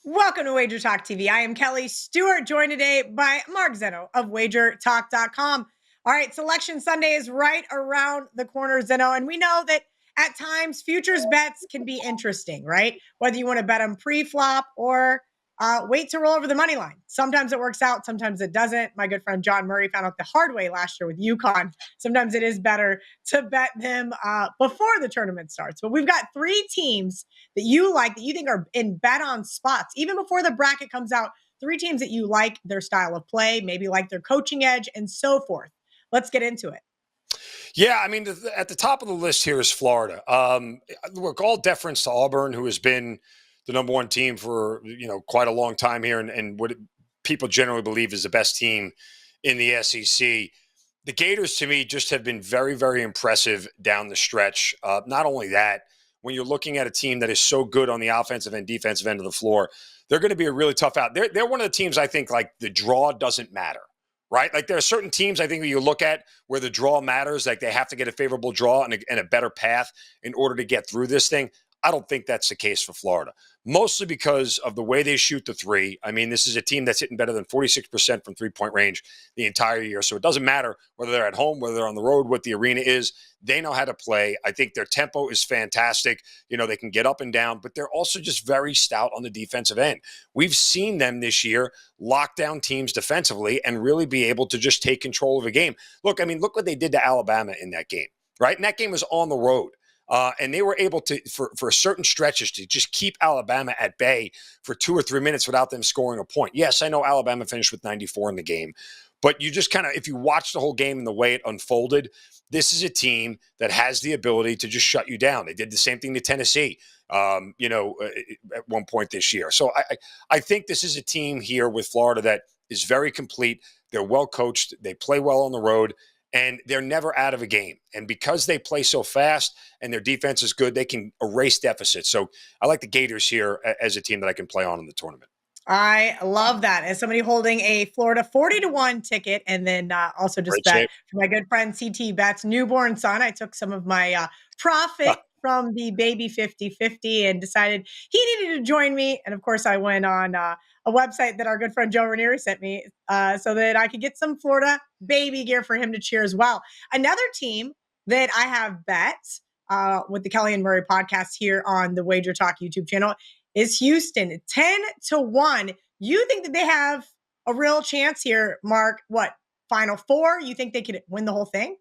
Welcome to WagerTalk TV. I am Kelly Stewart, joined today by Mark Zinno of WagerTalk.com. All right, Selection Sunday is right around the corner, Zinno, and we know that at times futures bets can be interesting, right? Whether you want to bet them pre-flop or wait to roll over the money line. Sometimes it works out, sometimes it doesn't. My good friend John Murray found out the hard way last year with UConn. Sometimes it is better to bet them before the tournament starts. But we've got three teams that you like, that you think are in bet on spots, even before the bracket comes out, three teams that you like their style of play, maybe like their coaching edge and so forth. Let's get into it. Yeah, I mean, at the top of the list here is Florida. Look, all deference to Auburn, who has been the number one team for quite a long time here, and what people generally believe is the best team in the SEC. The Gators, to me, just have been very, very impressive down the stretch. Not only that, when you're looking at a team that is so good on the offensive and defensive end of the floor, they're going to be a really tough out. They're one of the teams I think like the draw doesn't matter. Right? Like there are certain teams I think that you look at where the draw matters, like they have to get a favorable draw and a better path in order to get through this thing. I don't think that's the case for Florida, mostly because of the way they shoot the three. I mean, this is a team that's hitting better than 46% from three-point range the entire year. So it doesn't matter whether they're at home, whether they're on the road, what the arena is. They know how to play. I think their tempo is fantastic. They can get up and down, but they're also just very stout on the defensive end. We've seen them this year lock down teams defensively and really be able to just take control of a game. Look what they did to Alabama in that game, right? And that game was on the road. And they were able to, for certain stretches, to just keep Alabama at bay for 2 or 3 minutes without them scoring a point. Yes, I know Alabama finished with 94 in the game, but you just kind of, if you watch the whole game and the way it unfolded, this is a team that has the ability to just shut you down. They did the same thing to Tennessee, at one point this year. So I think this is a team here with Florida that is very complete. They're well coached. They play well on the road. And they're never out of a game. And because they play so fast and their defense is good, they can erase deficits. So I like the Gators here as a team that I can play on in the tournament. I love that. As somebody holding a Florida 40-1 ticket, and then also just bet for my good friend CT Bet's newborn son. I took some of my profit from the baby 50-50 and decided he needed to join me. And of course, I went on a website that our good friend Joe Ranieri sent me so that I could get some Florida baby gear for him to cheer as well. Another team that I have bet with the Kelly and Murray podcast here on the Wager Talk YouTube channel is Houston, 10-1. You think that they have a real chance here, Mark? What, Final Four? You think they could win the whole thing?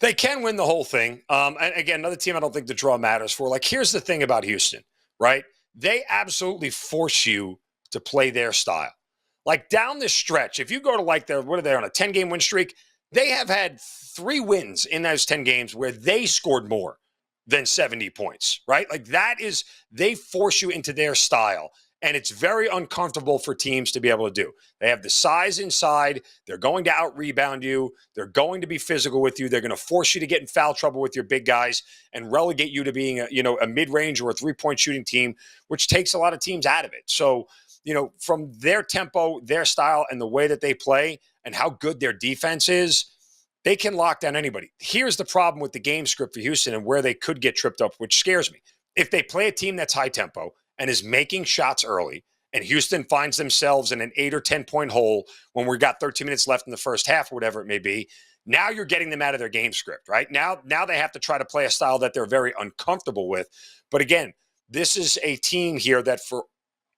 They can win the whole thing. And again, another team I don't think the draw matters for. Like, here's the thing about Houston, right? They absolutely force you to play their style. Like down the stretch, if you go to what are they on, a 10-game win streak? They have had 3 wins in those 10 games where they scored more than 70 points, right? Like they force you into their style. And it's very uncomfortable for teams to be able to do. They have the size inside. They're going to out-rebound you. They're going to be physical with you. They're going to force you to get in foul trouble with your big guys and relegate you to being a mid-range or a three-point shooting team, which takes a lot of teams out of it. So, from their tempo, their style, and the way that they play and how good their defense is, they can lock down anybody. Here's the problem with the game script for Houston and where they could get tripped up, which scares me. If they play a team that's high tempo and is making shots early, and Houston finds themselves in an 8 or 10-point hole when we've got 13 minutes left in the first half or whatever it may be, now you're getting them out of their game script, right? Now they have to try to play a style that they're very uncomfortable with. But again, this is a team here that for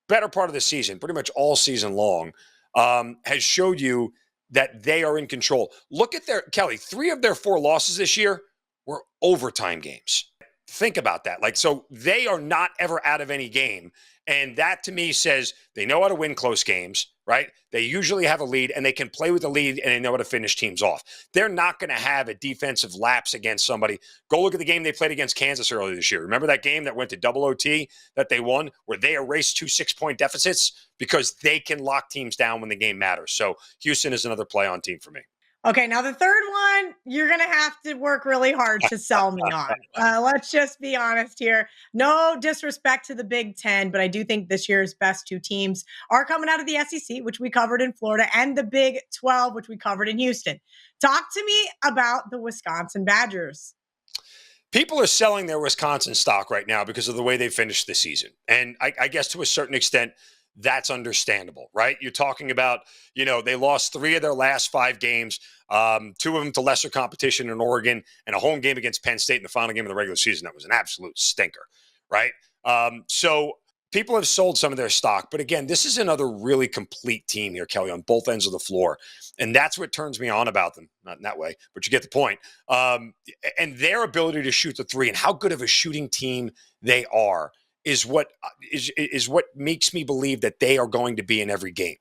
better part of the season, pretty much all season long, has showed you that they are in control. Look at Kelly, 3 of their 4 losses this year were overtime games. Think about that. So they are not ever out of any game. And that to me says they know how to win close games, right? They usually have a lead and they can play with the lead and they know how to finish teams off. They're not going to have a defensive lapse against somebody. Go look at the game they played against Kansas earlier this year. Remember that game that went to double OT that they won where they erased 2 6-point deficits because they can lock teams down when the game matters. So Houston is another play on team for me. Okay, now the third one, you're going to have to work really hard to sell me on. Let's just be honest here. No disrespect to the Big Ten, but I do think this year's best 2 teams are coming out of the SEC, which we covered in Florida, and the Big 12, which we covered in Houston. Talk to me about the Wisconsin Badgers. People are selling their Wisconsin stock right now because of the way they finished the season. And I guess to a certain extent, that's understandable, right? You're talking about, they lost 3 of their last 5 games, 2 of them to lesser competition in Oregon, and a home game against Penn State in the final game of the regular season. That was an absolute stinker, right? So people have sold some of their stock. But again, this is another really complete team here, Kelly, on both ends of the floor. And that's what turns me on about them. Not in that way, but you get the point. And their ability to shoot the 3 and how good of a shooting team they are is what makes me believe that they are going to be in every game.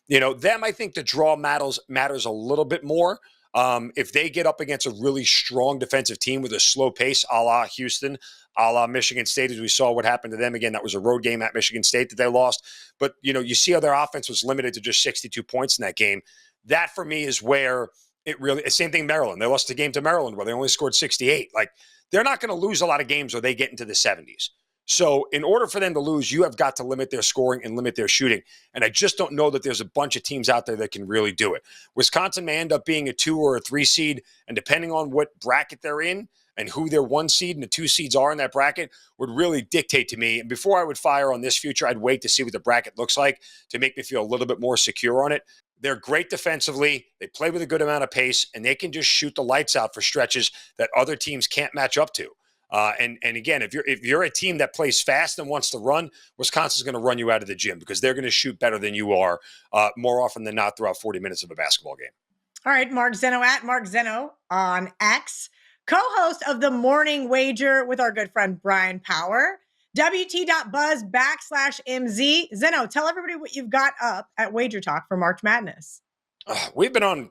Them, I think the draw matters a little bit more. If they get up against a really strong defensive team with a slow pace, a la Houston, a la Michigan State, as we saw what happened to them. Again, that was a road game at Michigan State that they lost. But, you see how their offense was limited to just 62 points in that game. That, for me, is where it really – same thing Maryland. They lost the game to Maryland where they only scored 68. Like, they're not going to lose a lot of games where they get into the 70s. So in order for them to lose, you have got to limit their scoring and limit their shooting. And I just don't know that there's a bunch of teams out there that can really do it. Wisconsin may end up being a 2 or a 3 seed, and depending on what bracket they're in and who their 1 seed and the 2 seeds are in that bracket would really dictate to me. And before I would fire on this future, I'd wait to see what the bracket looks like to make me feel a little bit more secure on it. They're great defensively. They play with a good amount of pace, and they can just shoot the lights out for stretches that other teams can't match up to. And again, if you're a team that plays fast and wants to run, Wisconsin's going to run you out of the gym because they're going to shoot better than you are more often than not throughout 40 minutes of a basketball game. All right, Mark Zinno at Mark Zinno on X, co-host of the Morning Wager with our good friend Brian Power. WT.buzz/MZ. Zinno, tell everybody what you've got up at WagerTalk for March Madness. We've been on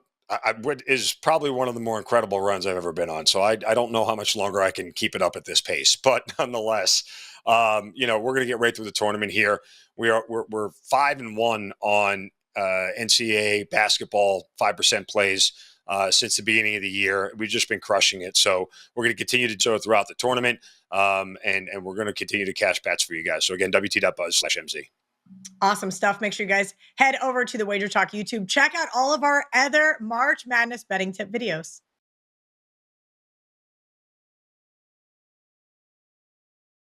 what is probably one of the more incredible runs I've ever been on. So I don't know how much longer I can keep it up at this pace, but nonetheless, we're going to get right through the tournament here. We're 5-1 on NCAA basketball 5% plays since the beginning of the year. We've just been crushing it. So we're going to continue to do it throughout the tournament. And we're going to continue to cash bets for you guys. So again, WT.buzz/MZ. Awesome stuff. Make sure you guys head over to the WagerTalk YouTube. Check out all of our other March Madness betting tip videos.